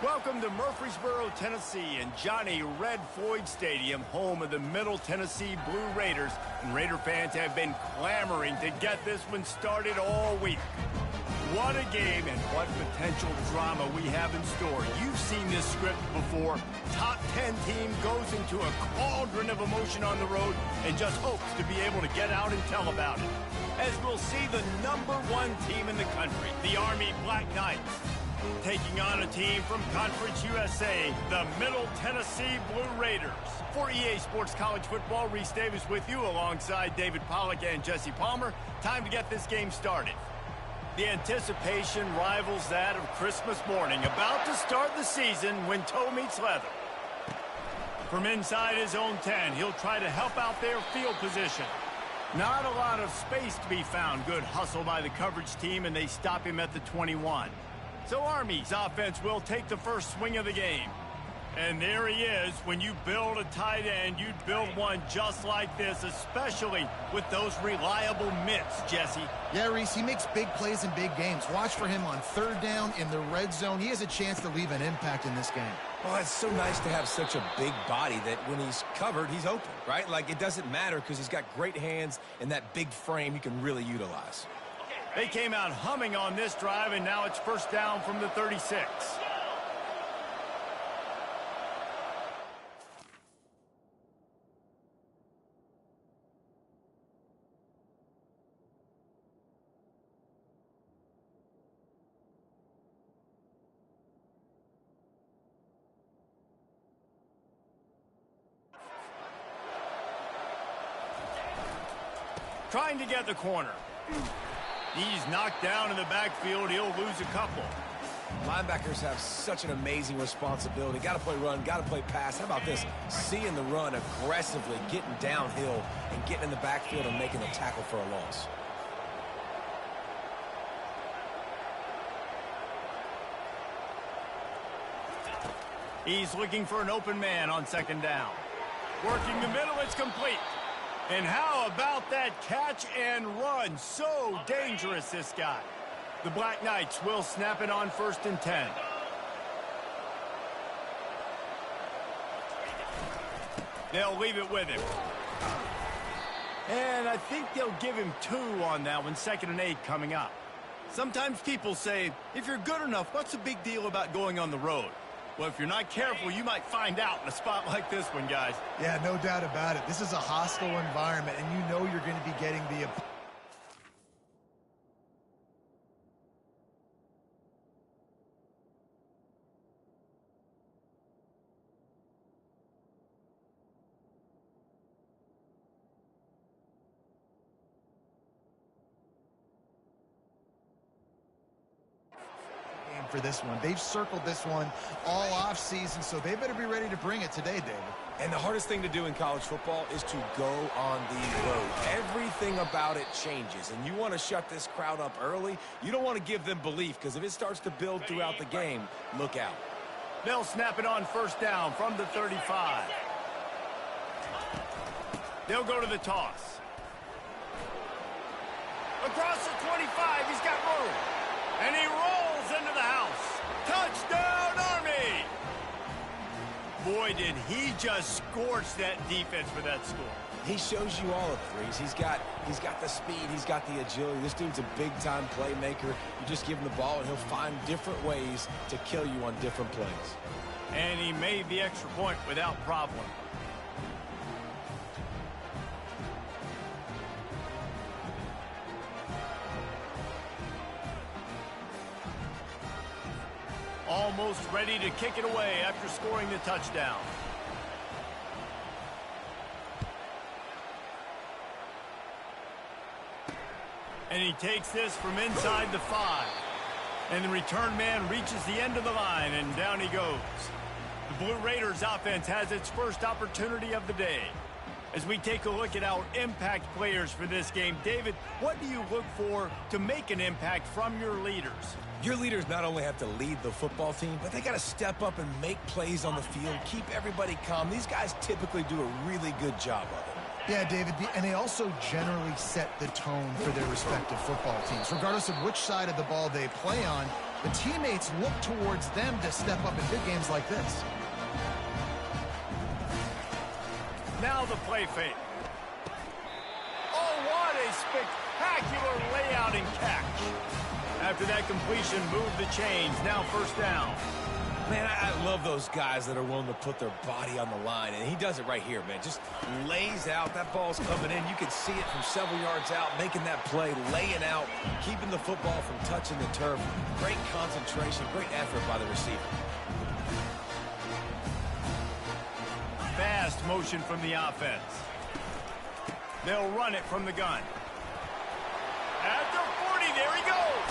Welcome to Murfreesboro, Tennessee, and Johnny Red Floyd Stadium, home of the Middle Tennessee Blue Raiders. And Raider fans have been clamoring to get this one started all week. What a game and what potential drama we have in store. You've seen this script before. Top 10 team goes into a cauldron of emotion on the road and just hopes to be able to get out and tell about it. As we'll see the #1 team in the country, the Army Black Knights, taking on a team from Conference USA, the Middle Tennessee Blue Raiders. For EA Sports College Football, Reese Davis with you alongside David Pollack and Jesse Palmer. Time to get this game started. The anticipation rivals that of Christmas morning, about to start the season when toe meets leather. From inside his own 10, he'll try to help out their field position. Not a lot of space to be found. Good hustle by the coverage team, and they stop him at the 21. So Army's offense will take the first swing of the game. And there he is. When you build a tight end, you'd build one just like this, especially with those reliable mitts, Jesse. Yeah, Reese, he makes big plays in big games. Watch for him on third down in the red zone. He has a chance to leave an impact in this game. Well, it's so nice to have such a big body that when he's covered, he's open, right? Like, it doesn't matter because he's got great hands and that big frame he can really utilize. They came out humming on this drive, and now it's first down from the 36. Trying to get the corner. He's knocked down in the backfield. He'll lose a couple. Linebackers have such an amazing responsibility. Got to play run, got to play pass. How about this? Seeing the run aggressively, getting downhill, and getting in the backfield and making a tackle for a loss. He's looking for an open man on second down. Working the middle, it's complete. And how about that catch and run? So dangerous, this guy. The Black Knights will snap it on first and 10. They'll leave it with him. And I think they'll give him 2 on that one, 2nd and 8 coming up. Sometimes people say, if you're good enough, what's the big deal about going on the road? Well, if you're not careful, you might find out in a spot like this one, guys. Yeah, no doubt about it. This is a hostile environment, and you know you're going to be getting the... for this one. They've circled this one all off season, so they better be ready to bring it today, David. And the hardest thing to do in college football is to go on the road. Everything about it changes, and you want to shut this crowd up early. You don't want to give them belief, because if it starts to build throughout the game, look out. They'll snap it on first down from the 35. They'll go to the toss. Across the 25, he's got room. And he rolls into the house. Touchdown, Army! Boy, did he just scorch that defense for that score. He shows you all of it, Reese. He's got the speed, he's got the agility. This dude's a big-time playmaker. You just give him the ball, and he'll find different ways to kill you on different plays. And he made the extra point without problem. Almost ready to kick it away after scoring the touchdown. And he takes this from inside the 5. And the return man reaches the end of the line, and down he goes. The Blue Raiders offense has its first opportunity of the day. As we take a look at our impact players for this game, David, what do you look for to make an impact from your leaders? Your leaders not only have to lead the football team, but they got to step up and make plays on the field, keep everybody calm. These guys typically do a really good job of it. Yeah, David, and they also generally set the tone for their respective football teams. Regardless of which side of the ball they play on, The teammates look towards them to step up in big games like this. Now the play fake. Oh, what a spectacular layout and catch. After that completion, move the chains. Now first down. Man, I love those guys that are willing to put their body on the line, and he does it right here, man. Just lays out. That ball's coming in. You can see it from several yards out, making that play, laying out, keeping the football from touching the turf. Great concentration, great effort by the receiver. Fast motion from the offense. They'll run it from the gun. At the 40, there he goes.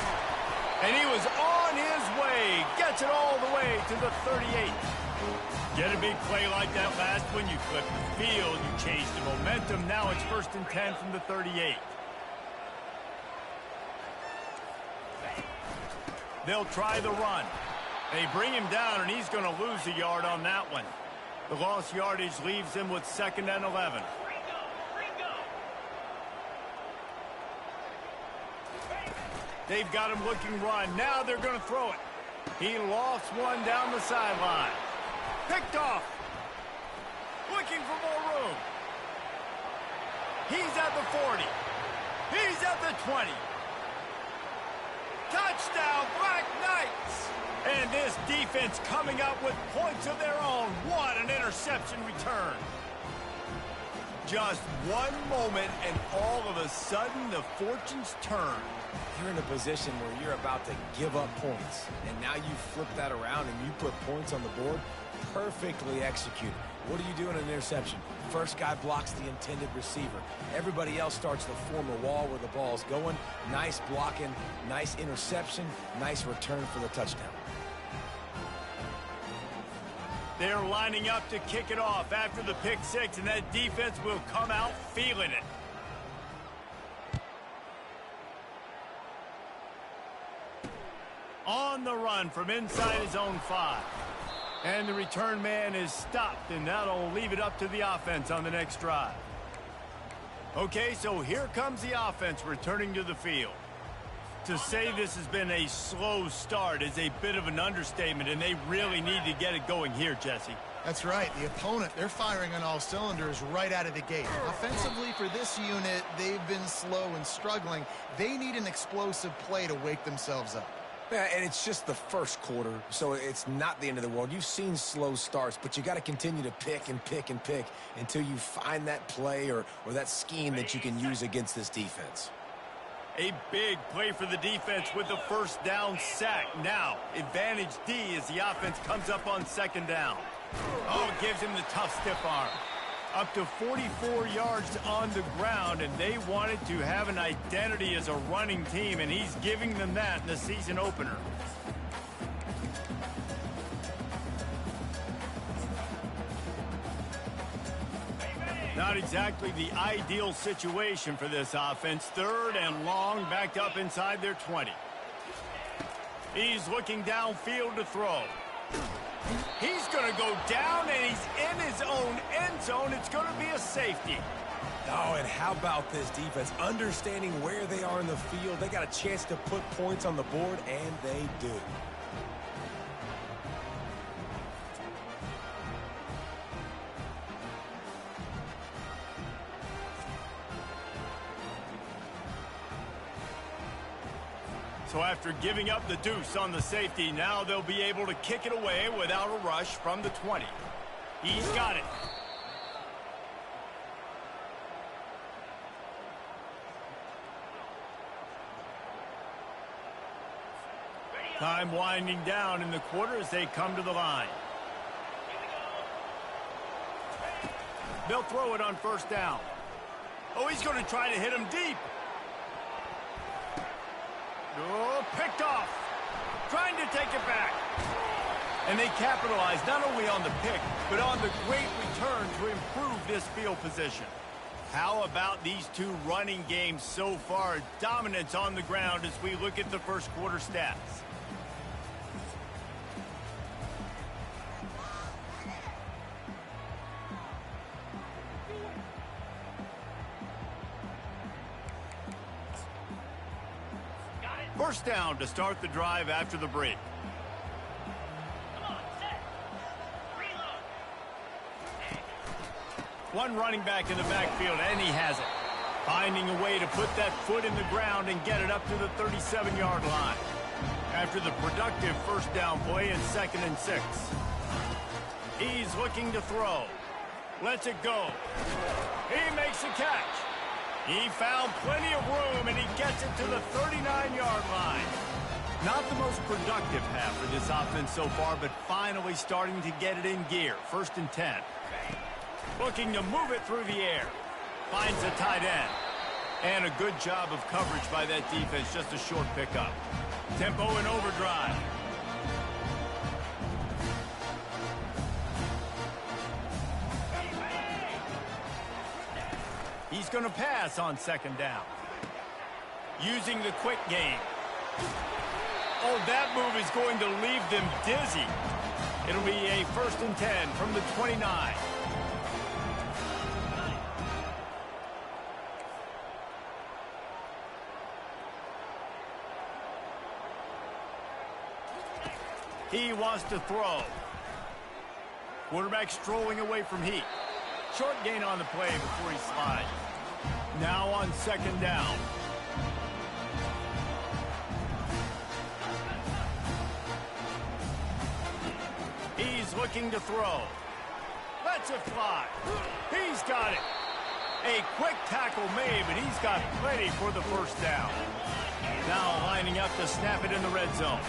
And he was on his way. Gets it all the way to the 38. Get a big play like that last one, you flip the field, you change the momentum. Now it's 1st and 10 from the 38. They'll try the run. They bring him down, and he's going to lose a yard on that one. The lost yardage leaves him with 2nd and 11. They've got him looking run. Now they're going to throw it. He lost one down the sideline. Picked off. Looking for more room. He's at the 40. He's at the 20. Touchdown, Black Knights. And this defense coming up with points of their own. What an interception return. Just one moment, and all of a sudden, the fortunes turn. You're in a position where you're about to give up points, and now you flip that around and you put points on the board. Perfectly executed. What do you do in an interception? First guy blocks the intended receiver. Everybody else starts to form a wall where the ball's going. Nice blocking, nice interception, nice return for the touchdown. They're lining up to kick it off after the pick six, and that defense will come out feeling it. On the run from inside his own 5. And the return man is stopped, and that'll leave it up to the offense on the next drive. Okay, so here comes the offense returning to the field. To say this has been a slow start is a bit of an understatement, and they really need to get it going here, Jesse. That's right. The opponent, they're firing on all cylinders right out of the gate. Offensively, for this unit, they've been slow and struggling. They need an explosive play to wake themselves up. Yeah, and it's just the first quarter, so it's not the end of the world. You've seen slow starts, but you got to continue to pick and pick and pick until you find that play or that scheme that you can use against this defense. A big play for the defense with the first down sack. Now, advantage D as the offense comes up on 2nd down. Oh, gives him the tough stiff arm. Up to 44 yards on the ground, and they wanted to have an identity as a running team, and he's giving them that in the season opener. Not exactly the ideal situation for this offense. 3rd and long, backed up inside their 20. He's looking downfield to throw. He's going to go down, and he's in his own end zone. It's going to be a safety. Oh, and how about this defense? Understanding where they are in the field. They got a chance to put points on the board, and they do. So after giving up the deuce on the safety, now they'll be able to kick it away without a rush from the 20. He's got it. Time winding down in the quarter as they come to the line. They'll throw it on 1st down. Oh, he's going to try to hit him deep. Oh, picked off. Trying to take it back. And they capitalize not only on the pick, but on the great return to improve this field position. How about these two running games so far? Dominance on the ground as we look at the first quarter stats. First down to start the drive after the break. One running back in the backfield, and he has it. Finding a way to put that foot in the ground and get it up to the 37-yard line. After the productive first down play in 2nd and 6. He's looking to throw. Lets it go. He makes a catch. He found plenty of room, and he gets it to the 39-yard line. Not the most productive half for this offense so far, but finally starting to get it in gear. 1st and 10. Looking to move it through the air. Finds a tight end. And a good job of coverage by that defense. Just a short pickup. Tempo and overdrive. He's going to pass on 2nd down. Using the quick game. Oh, that move is going to leave them dizzy. It'll be a 1st and 10 from the 29. He wants to throw. Quarterback strolling away from heat. Short gain on the play before he slides. Now on 2nd down. He's looking to throw. Lets it fly. He's got it. A quick tackle made, but he's got plenty for the first down. Now lining up to snap it in the red zone.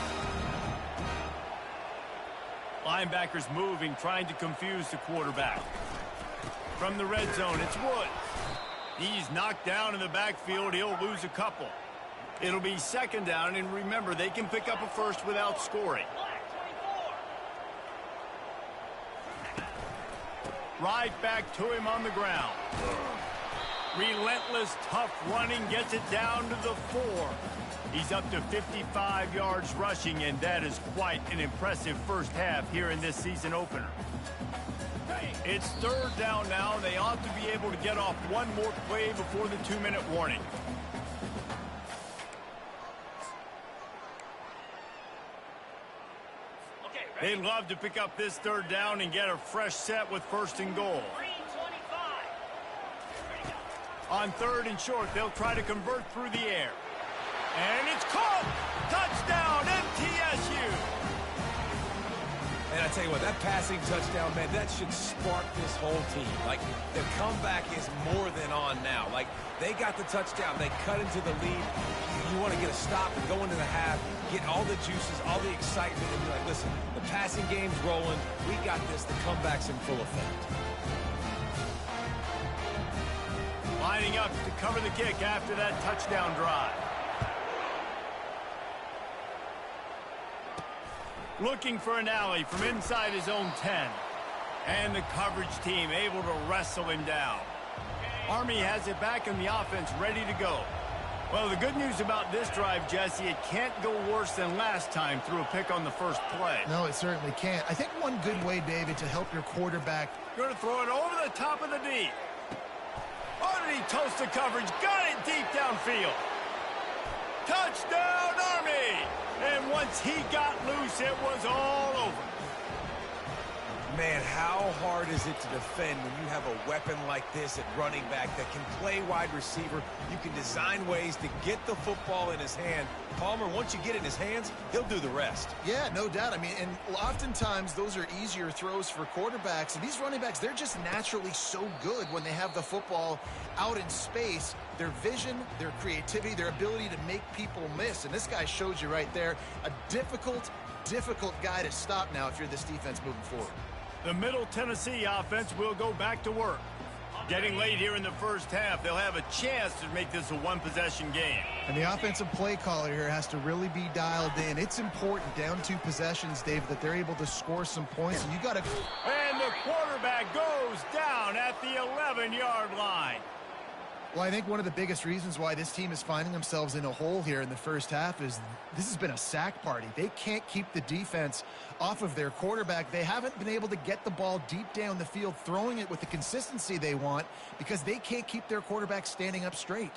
Linebackers moving, trying to confuse the quarterback. From the red zone, it's Woods. He's knocked down in the backfield. He'll lose a couple. It'll be 2nd down, and remember, they can pick up a first without scoring. Right back to him on the ground. Relentless, tough running, gets it down to the 4. He's up to 55 yards rushing, and that is quite an impressive first half here in this season opener. It's 3rd down now, and they ought to be able to get off one more play before the 2-minute warning. They'd love to pick up this 3rd down and get a fresh set with 1st and goal. On 3rd and short, they'll try to convert through the air. And it's caught! Touchdown, MTSU! And I tell you what, that passing touchdown, man, that should spark this whole team. Like, the comeback is more than on now. Like, they got the touchdown. They cut into the lead. You want to get a stop and go into the half, get all the juices, all the excitement, and be like, listen, the passing game's rolling. We got this. The comeback's in full effect. Lining up to cover the kick after that touchdown drive. Looking for an alley from inside his own 10. And the coverage team able to wrestle him down. Army has it back in the offense, ready to go. Well, the good news about this drive, Jesse, it can't go worse than last time through a pick on the first play. No, it certainly can't. I think one good way, David, to help your quarterback. Going to throw it over the top of the D. Oh, did he toast the coverage? Got it deep downfield. Touchdown, Army! And once he got loose, it was all over. Man, how hard is it to defend when you have a weapon like this at running back that can play wide receiver? You can design ways to get the football in his hand. Palmer, once you get it in his hands, he'll do the rest. Yeah, no doubt. I mean, and oftentimes those are easier throws for quarterbacks. And these running backs, they're just naturally so good when they have the football out in space. Their vision, their creativity, their ability to make people miss. And this guy showed you right there, a difficult guy to stop now if you're this defense moving forward. The Middle Tennessee offense will go back to work. Getting late here in the first half, they'll have a chance to make this a one-possession game. And the offensive play caller here has to really be dialed in. It's important down 2 possessions, Dave, that they're able to score some points. And you got to. And the quarterback goes down at the 11-yard line. Well, I think one of the biggest reasons why this team is finding themselves in a hole here in the first half is this has been a sack party. They can't keep the defense off of their quarterback. They haven't been able to get the ball deep down the field, throwing it with the consistency they want because they can't keep their quarterback standing up straight.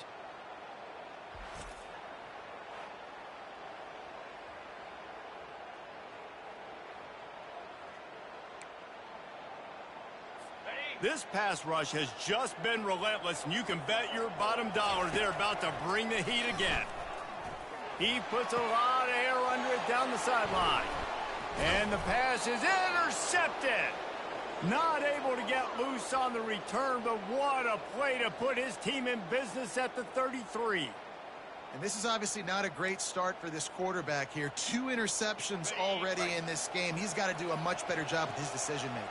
This pass rush has just been relentless, and you can bet your bottom dollar they're about to bring the heat again. He puts a lot of air under it down the sideline. And the pass is intercepted. Not able to get loose on the return, but what a play to put his team in business at the 33. And this is obviously not a great start for this quarterback here. 2 interceptions already in this game. He's got to do a much better job with his decision-making.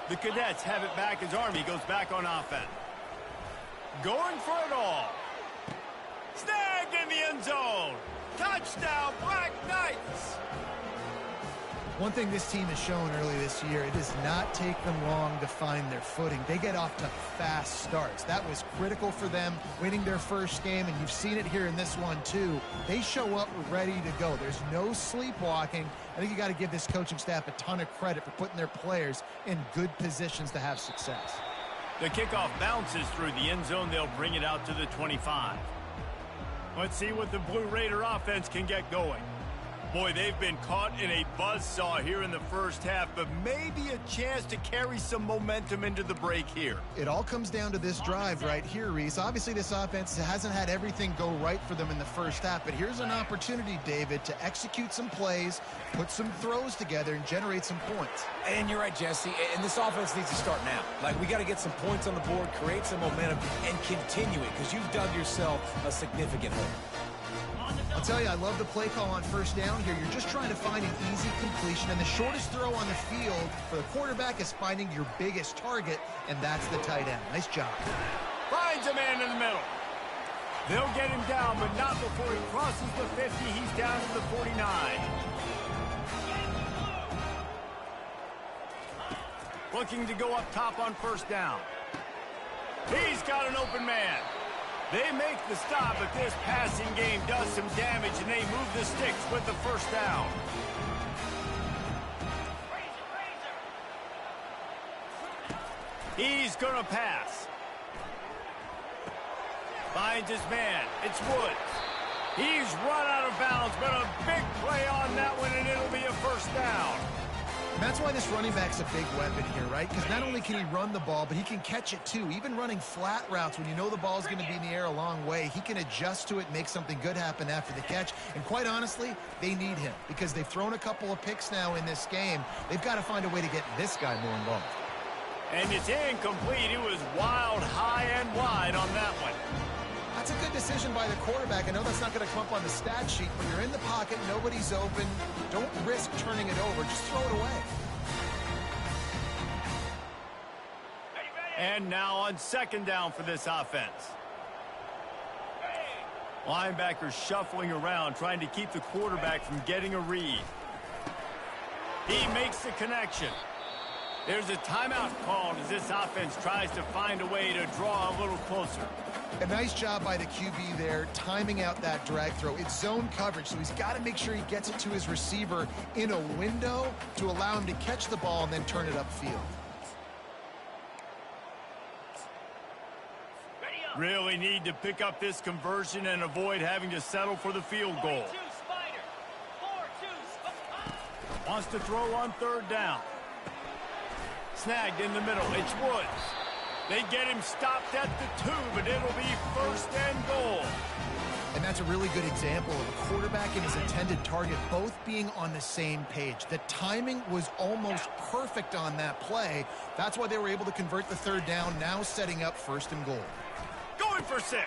The Cadets have it back as Army goes back on offense. Going for it all. Snag in the end zone. Touchdown, Black Knights. One thing this team has shown early this year, it does not take them long to find their footing. They get off to fast starts. That was critical for them winning their first game, and you've seen it here in this one too. They show up ready to go. There's no sleepwalking. I think you got to give this coaching staff a ton of credit for putting their players in good positions to have success. The kickoff bounces through the end zone. They'll bring it out to the 25. Let's see what the Blue Raider offense can get going. Boy, they've been caught in a buzzsaw here in the first half, but maybe a chance to carry some momentum into the break here. It all comes down to this drive right here, Reese. Obviously, this offense hasn't had everything go right for them in the first half, but here's an opportunity, David, to execute some plays, put some throws together, and generate some points. And you're right, Jesse, and this offense needs to start now. Like, we got to get some points on the board, create some momentum, and continue it, because you've dug yourself a significant hole. I'll tell you, I love the play call on first down here. You're just trying to find an easy completion, and the shortest throw on the field for the quarterback is finding your biggest target, and that's the tight end. Nice job. Finds a man in the middle. They'll get him down, but not before he crosses the 50. He's down to the 49. Looking to go up top on first down. He's got an open man. They make the stop, but this passing game does some damage, and they move the sticks with the first down. He's going to pass. Finds his man. It's Woods. He's run out of bounds, but a big play on that one, and it'll be a first down. And that's why this running back's a big weapon here, right? Because not only can he run the ball, but he can catch it too. Even running flat routes, when you know the ball's going to be in the air a long way, he can adjust to it, make something good happen after the catch. And quite honestly, they need him because they've thrown a couple of picks now in this game. They've got to find a way to get this guy more involved. And it's incomplete. It was wild, high and wide on that one. That's a good decision by the quarterback. I know that's not going to come up on the stat sheet, but you're in the pocket, nobody's open. Don't risk turning it over. Just throw it away. And now on second down for this offense. Linebackers shuffling around, trying to keep the quarterback from getting a read. He makes the connection. There's a timeout called as this offense tries to find a way to draw a little closer. A nice job by the QB there, timing out that drag throw. It's zone coverage, so he's got to make sure he gets it to his receiver in a window to allow him to catch the ball and then turn it upfield. Really need to pick up this conversion and avoid having to settle for the field goal. Wants to throw on third down. Snagged in the middle. It's Woods. They get him stopped at the 2, but it'll be first and goal. And that's a really good example of a quarterback and his intended target both being on the same page. The timing was almost perfect on that play. That's why they were able to convert the third down, now setting up first and goal. Going for 6.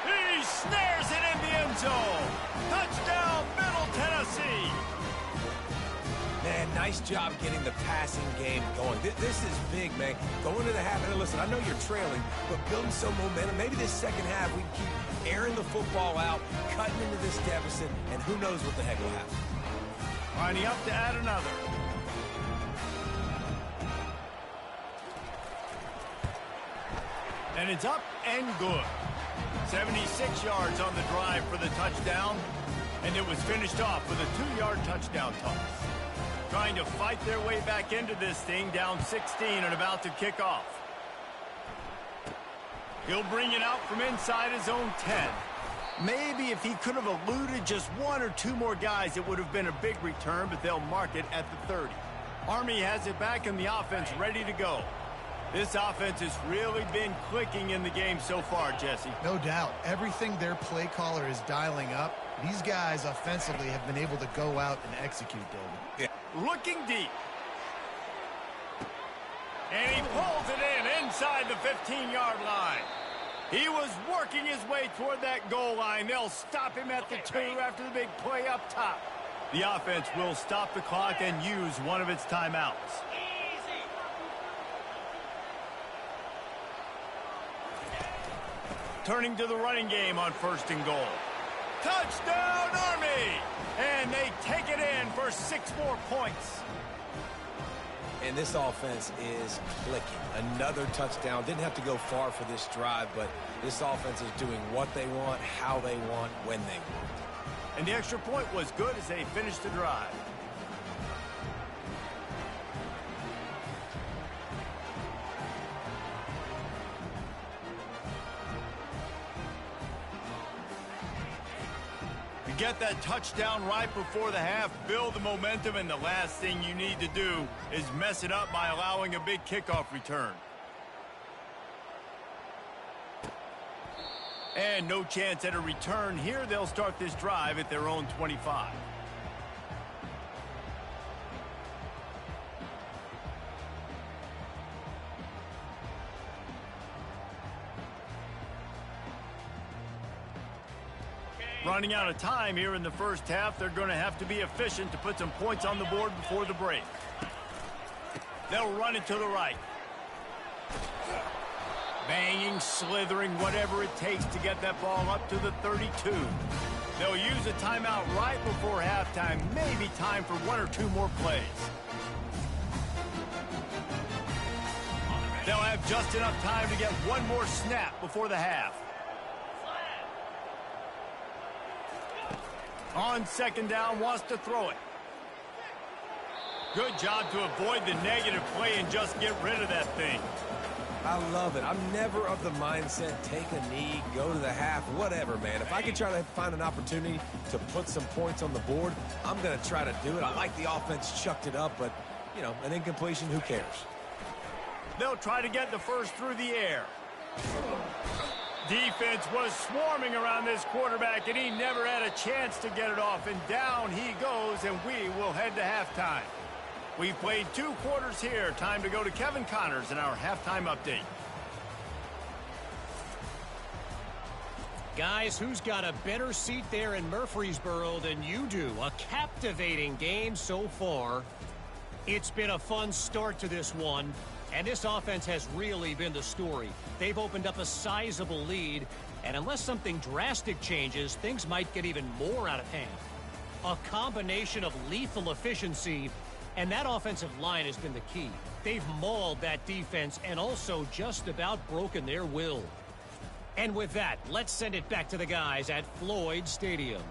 He snares it in the end zone. Touchdown, Middle Tennessee. Man, nice job getting the passing game going. This is big, man. Going to the half, and listen, I know you're trailing, but building some momentum. Maybe this second half we can keep airing the football out, cutting into this deficit, and who knows what the heck will happen. Lining up to add another. And it's up and good. 76 yards on the drive for the touchdown, and it was finished off with a 2-yard touchdown toss. Trying to fight their way back into this thing, down 16 and about to kick off. He'll bring it out from inside his own 10. Maybe if he could have eluded just 1 or 2 more guys, it would have been a big return, but they'll mark it at the 30. Army has it back in the offense, ready to go. This offense has really been clicking in the game so far, Jesse. No doubt. Everything their play caller is dialing up, these guys offensively have been able to go out and execute, David. Yeah. Looking deep. And he pulls it in inside the 15-yard line. He was working his way toward that goal line. They'll stop him at the 2 after the big play up top. The offense will stop the clock and use one of its timeouts. Turning to the running game on 1st and goal. Touchdown, Army! And they take it in for 6 more points. And this offense is clicking. Another touchdown. Didn't have to go far for this drive, but this offense is doing what they want, how they want, when they want. And the extra point was good as they finished the drive. Get that touchdown right before the half, build the momentum, and the last thing you need to do is mess it up by allowing a big kickoff return. And no chance at a return here. They'll start this drive at their own 25. Running out of time here in the first half. They're going to have to be efficient to put some points on the board before the break. They'll run it to the right. Banging, slithering, whatever it takes to get that ball up to the 32. They'll use a timeout right before halftime. Maybe time for 1 or 2 more plays. They'll have just enough time to get 1 more snap before the half. On 2nd down, wants to throw it. Good job to avoid the negative play and just get rid of that thing. I love it. I'm never of the mindset, take a knee, go to the half, whatever, man. If I can try to find an opportunity to put some points on the board, I'm going to try to do it. I like the offense chucked it up, but, you know, an incompletion, who cares? They'll try to get the first through the air. Defense was swarming around this quarterback, and he never had a chance to get it off. And down he goes, and we will head to halftime. We've played 2 quarters here. Time to go to Kevin Connors in our halftime update. Guys, who's got a better seat there in Murfreesboro than you do? A captivating game so far. It's been a fun start to this one. And this offense has really been the story. They've opened up a sizable lead, and unless something drastic changes, things might get even more out of hand. A combination of lethal efficiency, and that offensive line has been the key. They've mauled that defense and also just about broken their will. And with that, let's send it back to the guys at Floyd Stadium.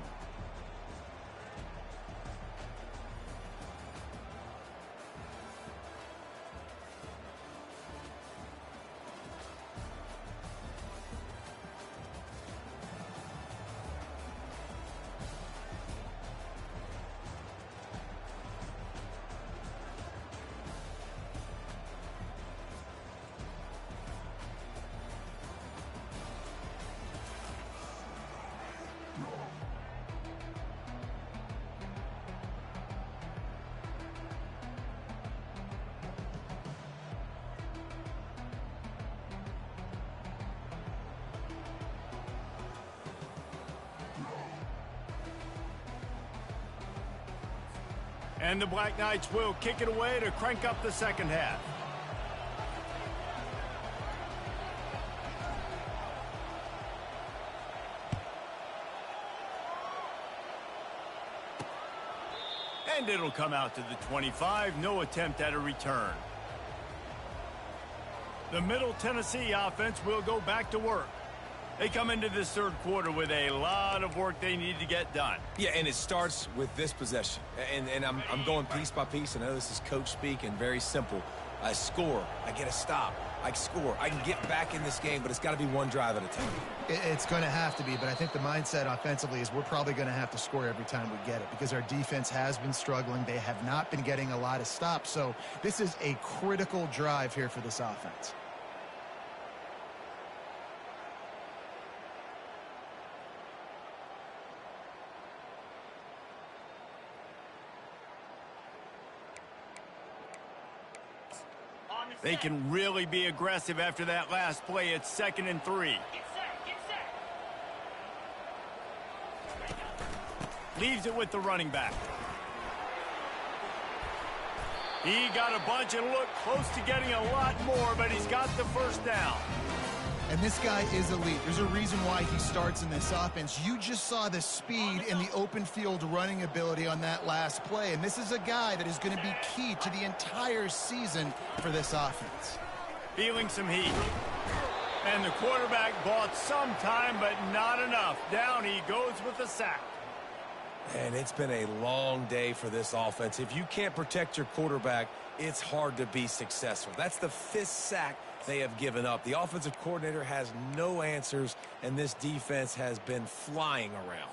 And the Black Knights will kick it away to crank up the second half. And it'll come out to the 25. No attempt at a return. The Middle Tennessee offense will go back to work. They come into this third quarter with a lot of work they need to get done. Yeah, and it starts with this possession. And I'm going piece by piece. I know this is coach speak and very simple. I score. I get a stop. I score. I can get back in this game, but it's got to be one drive at a time. It's going to have to be, but I think the mindset offensively is we're probably going to have to score every time we get it because our defense has been struggling. They have not been getting a lot of stops, so this is a critical drive here for this offense. They can really be aggressive after that last play. It's 2nd and 3. Leaves it with the running back. He got a bunch and looked close to getting a lot more, but he's got the first down. And this guy is elite. There's a reason why he starts in this offense. You just saw the speed and the open field running ability on that last play. And this is a guy that is going to be key to the entire season for this offense. Feeling some heat. And the quarterback bought some time, but not enough. Down he goes with the sack. And it's been a long day for this offense. If you can't protect your quarterback, it's hard to be successful. That's the 5th sack they have given up. The offensive coordinator has no answers, and this defense has been flying around.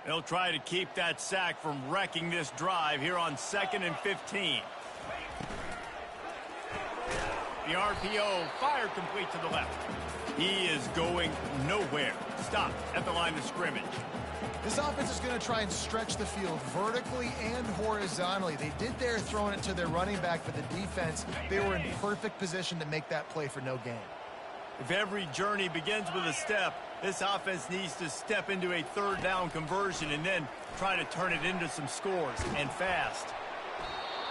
They'll try to keep that sack from wrecking this drive here on 2nd and 15. The RPO, fire complete to the left. He is going nowhere. Stop at the line of scrimmage. This offense is going to try and stretch the field vertically and horizontally. They did there throwing it to their running back for the defense. They were in perfect position to make that play for no gain. If every journey begins with a step, this offense needs to step into a 3rd down conversion and then try to turn it into some scores, and fast.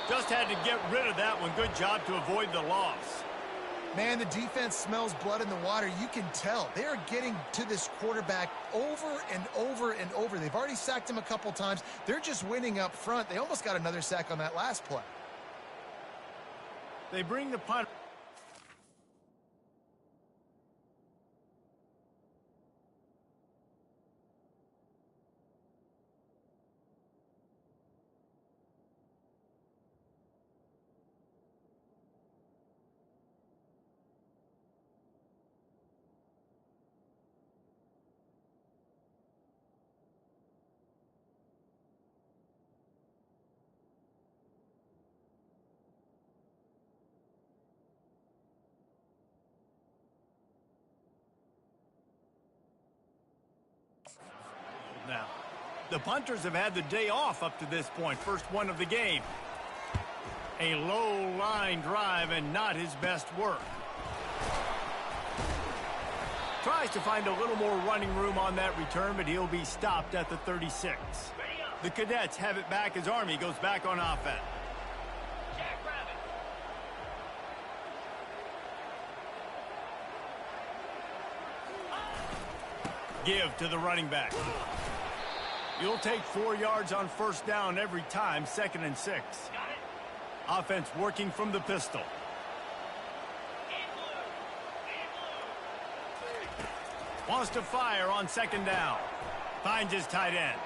Just had to get rid of that one. Good job to avoid the loss. Man, the defense smells blood in the water. You can tell. They are getting to this quarterback over and over and over. They've already sacked him a couple times. They're just winning up front. They almost got another sack on that last play. They bring the punt. Now, the punters have had the day off up to this point. First one of the game. A low line drive and not his best work. Tries to find a little more running room on that return, but he'll be stopped at the 36. The Cadets have it back as Army goes back on offense. Give to the running back. You'll take 4 yards on first down every time, 2nd and 6. Offense working from the pistol. Wants to fire on 2nd down. Finds his tight end.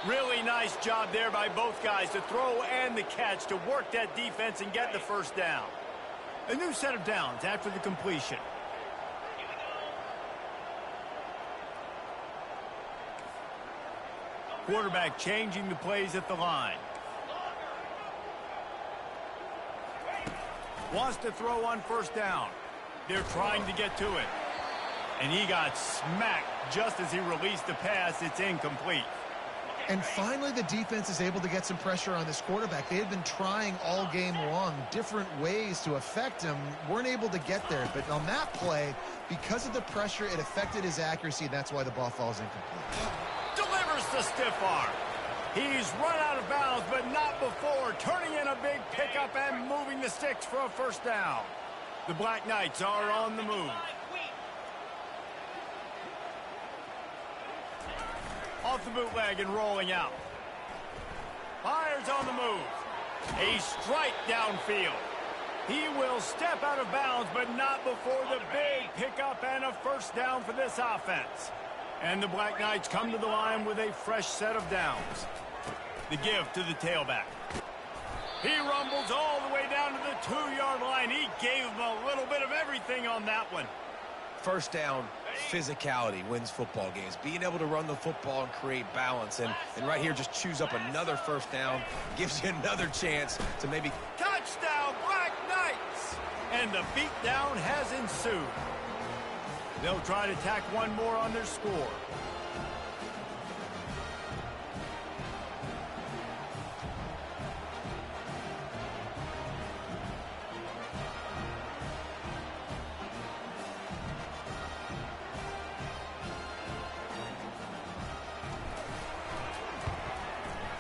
Really nice job there by both guys to throw and the catch to work that defense and get the first down. A new set of downs after the completion. Quarterback changing the plays at the line. Wants to throw on first down. They're trying to get to it. And he got smacked just as he released the pass. It's incomplete. And finally, the defense is able to get some pressure on this quarterback. They had been trying all game long different ways to affect him. Weren't able to get there. But on that play, because of the pressure, it affected his accuracy, and that's why the ball falls incomplete. Delivers the stiff arm. He's run out of bounds, but not before turning in a big pickup and moving the sticks for a first down. The Black Knights are on the move. Off the bootleg and rolling out. Fires on the move. A strike downfield. He will step out of bounds, but not before the big pickup and a first down for this offense. And the Black Knights come to the line with a fresh set of downs. The give to the tailback. He rumbles all the way down to the 2-yard line. He gave him a little bit of everything on that one. First down, physicality wins football games. Being able to run the football and create balance. And right here, just choose up another first down. Gives you another chance to maybe... Touchdown, Black Knights! And the beatdown has ensued. They'll try to tack one more on their score.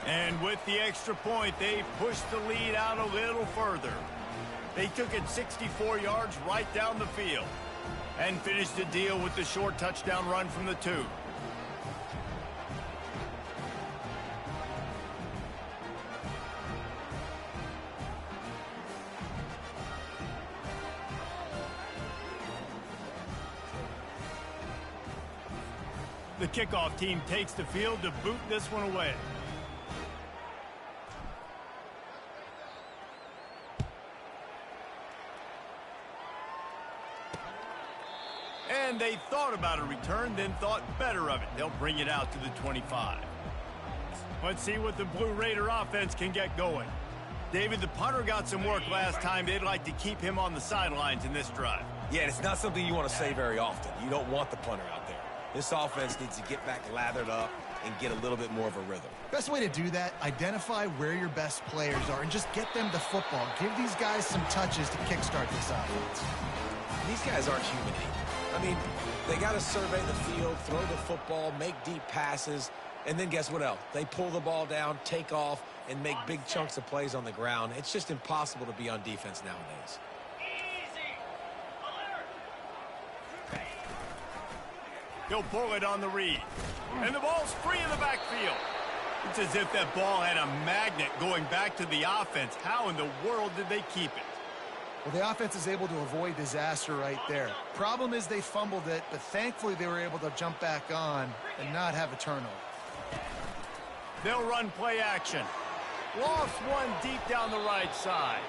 And with the extra point, they pushed the lead out a little further. They took it 64 yards right down the field and finished the deal with the short touchdown run from the 2. The kickoff team takes the field to boot this one away. And they thought about a return, then thought better of it. They'll bring it out to the 25. Let's see what the Blue Raider offense can get going. David, the punter got some work last time. They'd like to keep him on the sidelines in this drive. Yeah, it's not something you want to say very often. You don't want the punter out there. This offense needs to get back lathered up and get a little bit more of a rhythm. Best way to do that, identify where your best players are and just get them the football. Give these guys some touches to kickstart this offense. These guys aren't human. I mean, they got to survey the field, throw the football, make deep passes, and then guess what else? They pull the ball down, take off, and make big chunks of plays on the ground. It's just impossible to be on defense nowadays. He'll pull it on the read. And the ball's free in the backfield. It's as if that ball had a magnet going back to the offense. How in the world did they keep it? Well, the offense is able to avoid disaster right there. Problem is they fumbled it, but thankfully they were able to jump back on and not have a turnover. They'll run play action. Lost one deep down the right side.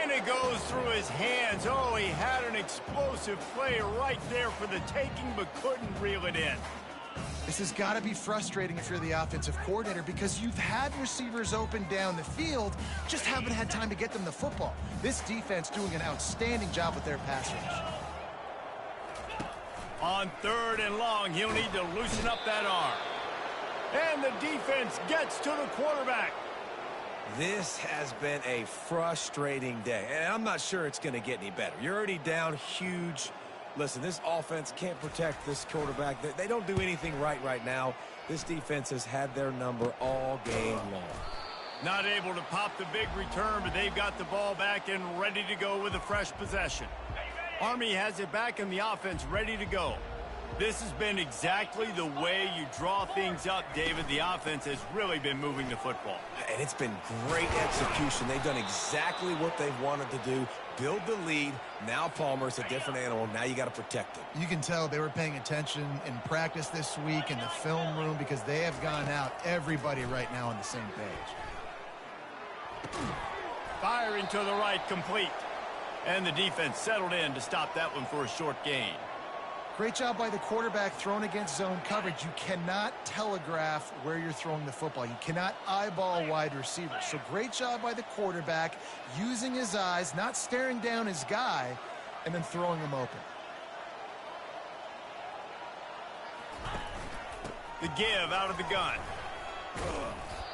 And it goes through his hands. Oh, he had an explosive play right there for the taking, but couldn't reel it in. This has got to be frustrating if you're the offensive coordinator because you've had receivers open down the field, just haven't had time to get them the football. This defense doing an outstanding job with their pass rush. On 3rd and long, he'll need to loosen up that arm. And the defense gets to the quarterback. This has been a frustrating day, and I'm not sure it's going to get any better. You're already down huge. Listen, this offense can't protect this quarterback. They don't do anything right now. This defense has had their number all game long. Not able to pop the big return, but they've got the ball back and ready to go with a fresh possession. Army has it back in the offense, ready to go. This has been exactly the way you draw things up, David. The offense has really been moving the football. And it's been great execution. They've done exactly what they've wanted to do. Build the lead. Now Palmer's a different animal. Now you got to protect him. You can tell they were paying attention in practice this week in the film room because they have gone out, everybody right now on the same page. Firing to the right, complete. And the defense settled in to stop that one for a short gain. Great job by the quarterback thrown against zone coverage. You cannot telegraph where you're throwing the football. You cannot eyeball wide receivers. So great job by the quarterback using his eyes, not staring down his guy, and then throwing him open. The give out of the gun.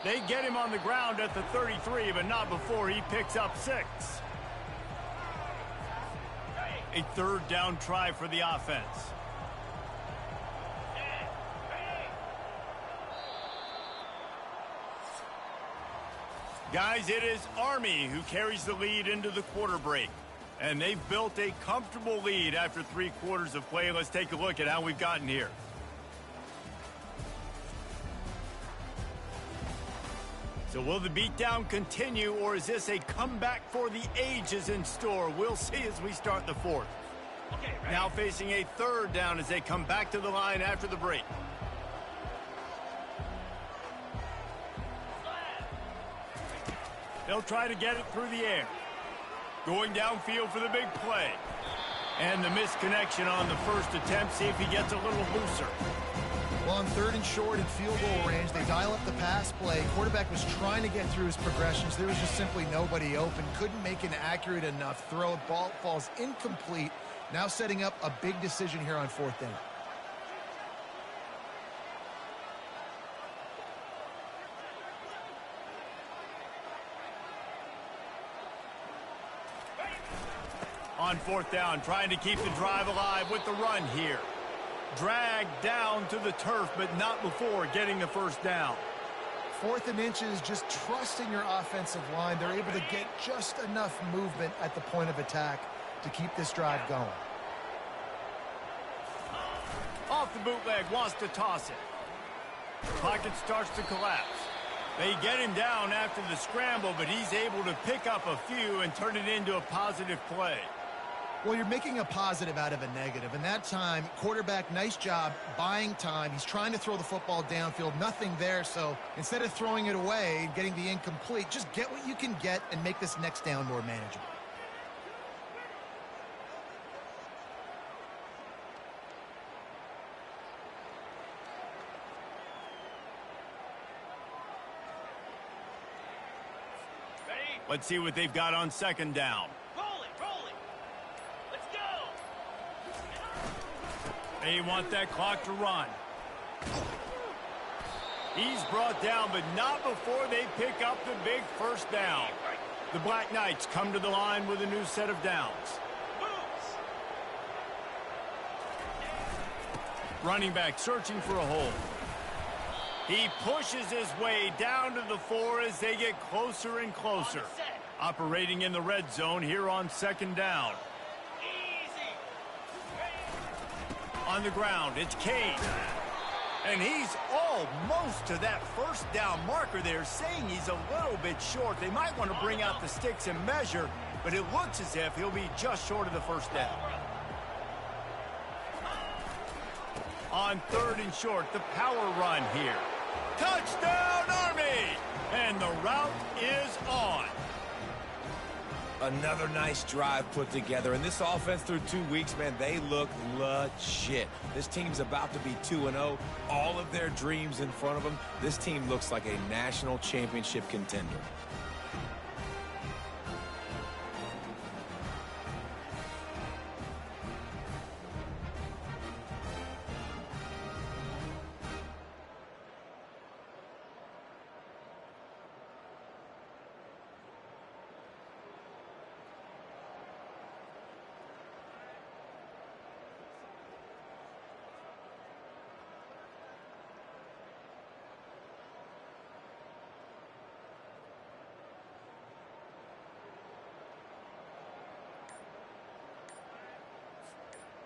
They get him on the ground at the 33, but not before he picks up 6. A 3rd down try for the offense. Guys, it is Army who carries the lead into the quarter break. And they've built a comfortable lead after 3 quarters of play. Let's take a look at how we've gotten here. So will the beatdown continue, or is this a comeback for the ages in store? We'll see as we start the fourth. Okay, now facing a third down as they come back to the line after the break. They'll try to get it through the air. Going downfield for the big play. And the misconnection on the first attempt. See if he gets a little looser. Well, on 3rd and short and field goal range, they dial up the pass play. Quarterback was trying to get through his progressions. There was just simply nobody open. Couldn't make an accurate enough throw. Ball falls incomplete. Now setting up a big decision here on 4th down. On 4th down, trying to keep the drive alive with the run here. Dragged down to the turf, but not before getting the first down. 4th and inches, just trusting your offensive line. They're able to get just enough movement at the point of attack to keep this drive going. Off the bootleg, wants to toss it. Pocket starts to collapse. They get him down after the scramble, but he's able to pick up a few and turn it into a positive play. Well, you're making a positive out of a negative. And that time, quarterback, nice job buying time. He's trying to throw the football downfield. Nothing there. So instead of throwing it away and getting the incomplete, just get what you can get and make this next down more manageable. Let's see what they've got on 2nd down. They want that clock to run. He's brought down, but not before they pick up the big first down. The Black Knights come to the line with a new set of downs. Running back searching for a hole. He pushes his way down to the 4 as they get closer and closer. Operating in the red zone here on 2nd down. On the ground, it's Kane. And he's almost to that first down marker there, saying he's a little bit short. They might want to bring out the sticks and measure, but it looks as if he'll be just short of the first down. On 3rd and short, the power run here. Touchdown, Army! And the route is on. Another nice drive put together. And this offense through 2 weeks, man, they look legit. This team's about to be 2-0. All of their dreams in front of them. This team looks like a national championship contender.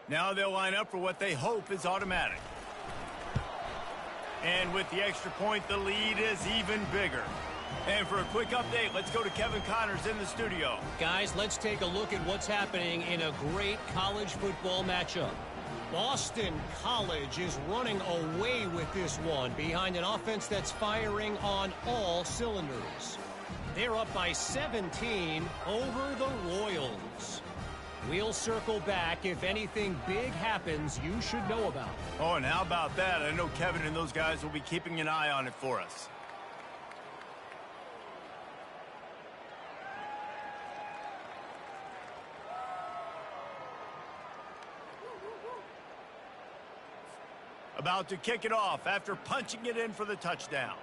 Now they'll line up for what they hope is automatic. And with the extra point, the lead is even bigger. And for a quick update, let's go to Kevin Connors in the studio. Guys, let's take a look at what's happening in a great college football matchup. Boston College is running away with this one behind an offense that's firing on all cylinders. They're up by 17 over the Royals. We'll circle back if anything big happens you should know about. Oh, and how about that? I know Kevin and those guys will be keeping an eye on it for us. About to kick it off after punching it in for the touchdown.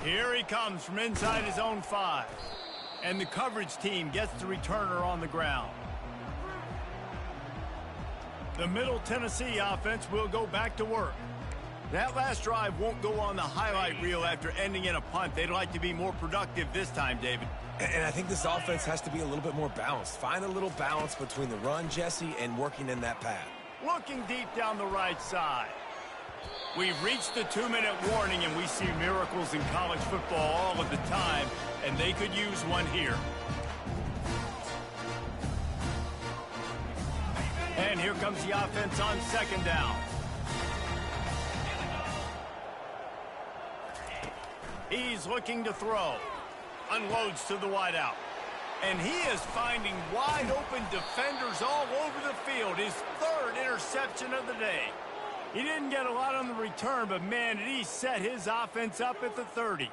Here he comes from inside his own 5. And the coverage team gets the returner on the ground. The Middle Tennessee offense will go back to work. That last drive won't go on the highlight reel after ending in a punt. They'd like to be more productive this time, David. And I think this offense has to be a little bit more balanced. Find a little balance between the run, Jesse, and working in that path. Looking deep down the right side. We've reached the 2-minute warning, and we see miracles in college football all of the time, and they could use one here. And here comes the offense on second down. He's looking to throw. Unloads to the wideout. And he is finding wide open defenders all over the field. His third interception of the day. He didn't get a lot on the return, but man, did he set his offense up at the 30.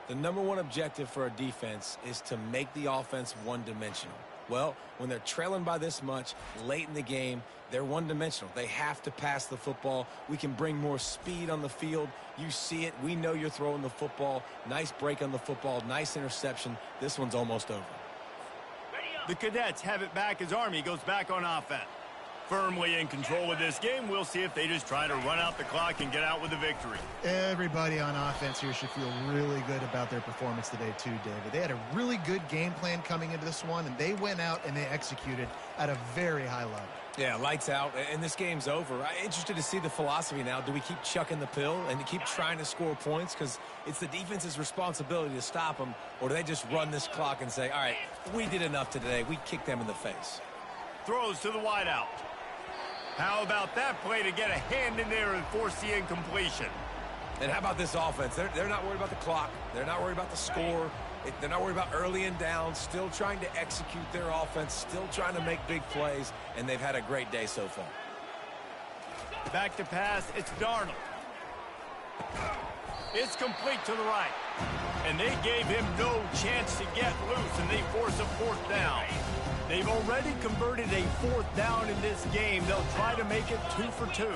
The number one objective for a defense is to make the offense one-dimensional. Well, when they're trailing by this much late in the game, they're one-dimensional. They have to pass the football. We can bring more speed on the field. You see it. We know you're throwing the football. Nice break on the football. Nice interception. This one's almost over. The Cadets have it back as Army goes back on offense. Firmly in control of this game. We'll see if they just try to run out the clock and get out with a victory. Everybody on offense here should feel really good about their performance today too, David. They had a really good game plan coming into this one, and they went out and they executed at a very high level. Yeah, lights out, and this game's over. I'm interested to see the philosophy now. Do we keep chucking the pill and keep trying to score points? Because it's the defense's responsibility to stop them, or do they just run this clock and say, all right, we did enough today. We kicked them in the face. Throws to the wideout. How about that play to get a hand in there and force the incompletion? And how about this offense? They're not worried about the clock. They're not worried about the score. They're not worried about early and down. Still trying to execute their offense. Still trying to make big plays. And they've had a great day so far. Back to pass. It's Darnold. It's complete to the right. And they gave him no chance to get loose, and they force a fourth down. They've already converted a fourth down in this game. They'll try to make it 2 for 2.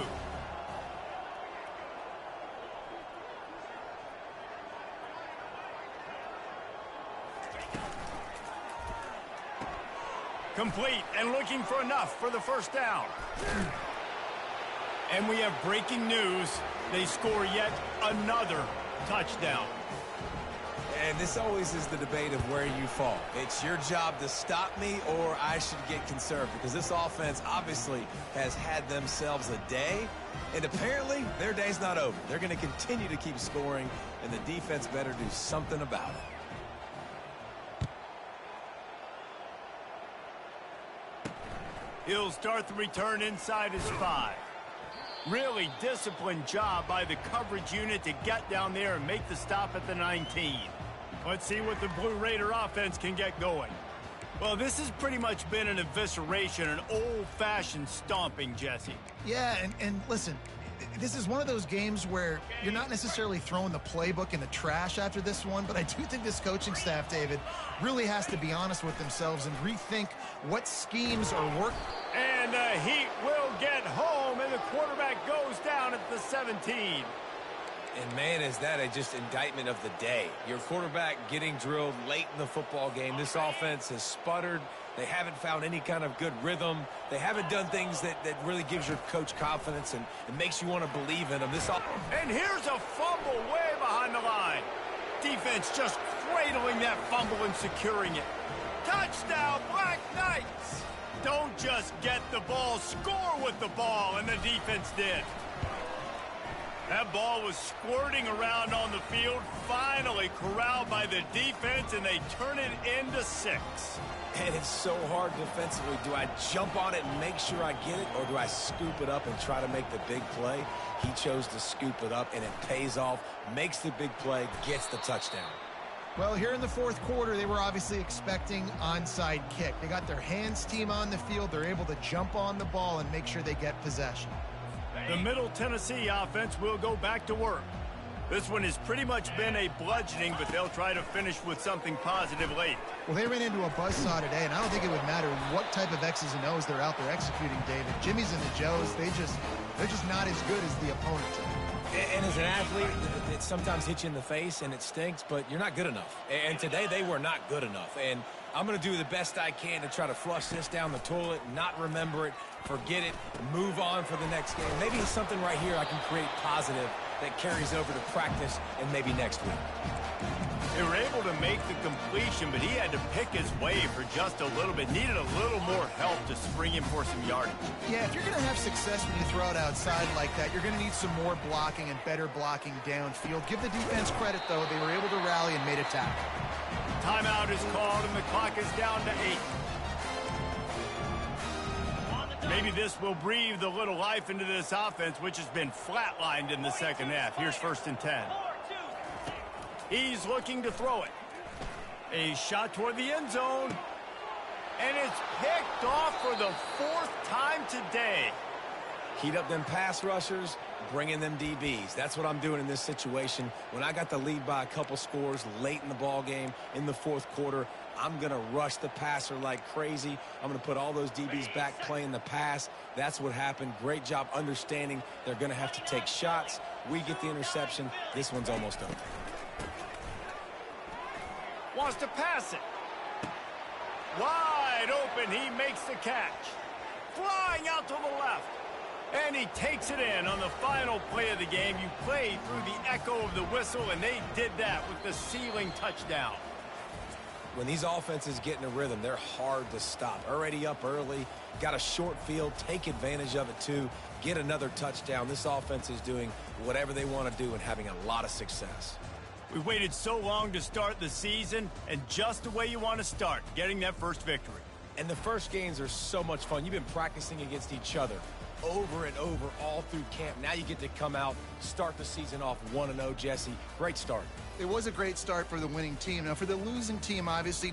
Complete and looking for enough for the first down. And we have breaking news. They score yet another touchdown. And this always is the debate of where you fall. It's your job to stop me, or I should get conserved, because this offense obviously has had themselves a day, and apparently their day's not over. They're going to continue to keep scoring, and the defense better do something about it. He'll start the return inside his 5. Really disciplined job by the coverage unit to get down there and make the stop at the 19. Let's see what the Blue Raider offense can get going. Well, this has pretty much been an evisceration, an old-fashioned stomping, Jesse. Yeah, and listen, this is one of those games where you're not necessarily throwing the playbook in the trash after this one, but I do think this coaching staff, David, really has to be honest with themselves and rethink what schemes are working. And the Heat will get home, and the quarterback goes down at the 17. And, man, is that just indictment of the day. Your quarterback getting drilled late in the football game. This offense has sputtered. They haven't found any kind of good rhythm. They haven't done things that really gives your coach confidence and makes you want to believe in them. And here's a fumble way behind the line. Defense just cradling that fumble and securing it. Touchdown, Black Knights! Don't just get the ball, score with the ball, and the defense did. That ball was squirting around on the field, finally corralled by the defense, and they turn it into 6. And it's so hard defensively. Do I jump on it and make sure I get it, or do I scoop it up and try to make the big play? He chose to scoop it up, and it pays off, makes the big play, gets the touchdown. Well, here in the fourth quarter, they were obviously expecting onside kick. They got their hands team on the field. They're able to jump on the ball and make sure they get possession. The Middle Tennessee offense will go back to work. This one has pretty much been a bludgeoning, but they'll try to finish with something positive late. Well, they ran into a buzzsaw today, and I don't think it would matter what type of X's and O's they're out there executing, David. Jimmy's and the Joes, they're just not as good as the opponent today. And as an athlete, it sometimes hits you in the face and it stinks, but you're not good enough. And today they were not good enough. And I'm going to do the best I can to try to flush this down the toilet, not remember it, forget it, move on for the next game. Maybe it's something right here I can create positive that carries over to practice and maybe next week. They were able to make the completion, but he had to pick his way for just a little bit. Needed a little more help to spring him for some yardage. Yeah, if you're going to have success when you throw it outside like that, you're going to need some more blocking and better blocking downfield. Give the defense credit, though. They were able to rally and made a tackle. Timeout is called, and the clock is down to 8. Maybe this will breathe a little life into this offense, which has been flatlined in the second half. Here's 1st and 10. He's looking to throw it. A shot toward the end zone. And it's picked off for the 4th time today. Heat up them pass rushers, bring in them DBs. That's what I'm doing in this situation. When I got the lead by a couple scores late in the ball game in the 4th quarter, I'm going to rush the passer like crazy. I'm going to put all those DBs back playing the pass. That's what happened. Great job understanding they're going to have to take shots. We get the interception. This one's almost over. Wants to pass it. Wide open. He makes the catch. Flying out to the left. And he takes it in on the final play of the game. You play through the echo of the whistle, and they did that with the ceiling touchdown. When these offenses get in a rhythm, they're hard to stop. Already up early, got a short field, take advantage of it too, get another touchdown. This offense is doing whatever they want to do and having a lot of success. We waited so long to start the season, and just the way you want to start, getting that first victory. And the first games are so much fun. You've been practicing against each other over and over all through camp. Now you get to come out, start the season off 1-0, Jesse. Great start. It was a great start for the winning team. Now, for the losing team, obviously,